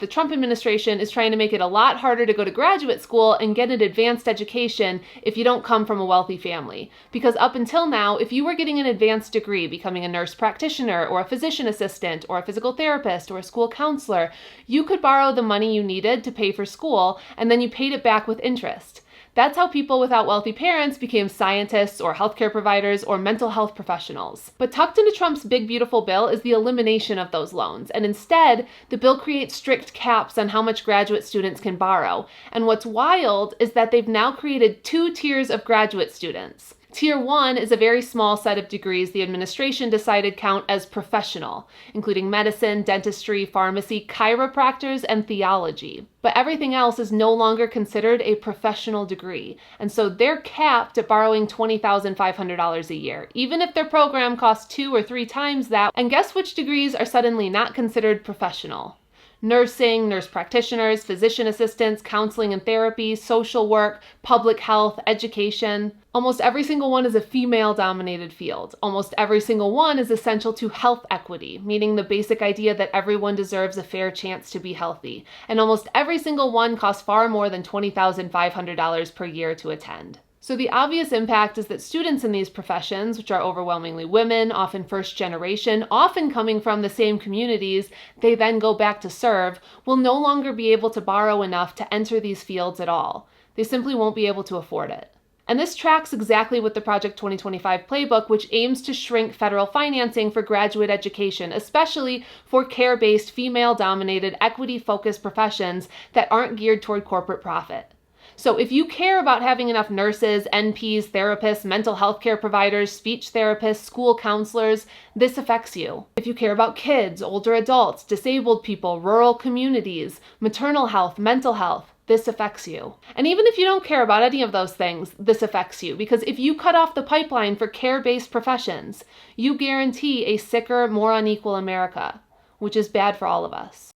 The Trump administration is trying to make it a lot harder to go to graduate school and get an advanced education if you don't come from a wealthy family. Because up until now, if you were getting an advanced degree, becoming a nurse practitioner or a physician assistant or a physical therapist or a school counselor, you could borrow the money you needed to pay for school and then you paid it back with interest. That's how people without wealthy parents became scientists or healthcare providers or mental health professionals. But tucked into Trump's big beautiful bill is the elimination of those loans. And instead, the bill creates strict caps on how much graduate students can borrow. And what's wild is that they've now created 2 tiers of graduate students. Tier 1 is a very small set of degrees the administration decided count as professional, including medicine, dentistry, pharmacy, chiropractors, and theology. But everything else is no longer considered a professional degree, and so they're capped at borrowing $20,500 a year, even if their program costs 2 or 3 times that. And guess which degrees are suddenly not considered professional? Nursing, nurse practitioners, physician assistants, counseling and therapy, social work, public health, education. Almost every single one is a female-dominated field. Almost every single one is essential to health equity, meaning the basic idea that everyone deserves a fair chance to be healthy. And almost every single one costs far more than $20,500 per year to attend. So the obvious impact is that students in these professions, which are overwhelmingly women, often first generation, often coming from the same communities they then go back to serve, will no longer be able to borrow enough to enter these fields at all. They simply won't be able to afford it. And this tracks exactly with the Project 2025 playbook, which aims to shrink federal financing for graduate education, especially for care-based, female-dominated, equity-focused professions that aren't geared toward corporate profit. So if you care about having enough nurses, NPs, therapists, mental health care providers, speech therapists, school counselors, this affects you. If you care about kids, older adults, disabled people, rural communities, maternal health, mental health, this affects you. And even if you don't care about any of those things, this affects you. Because if you cut off the pipeline for care-based professions, you guarantee a sicker, more unequal America, which is bad for all of us.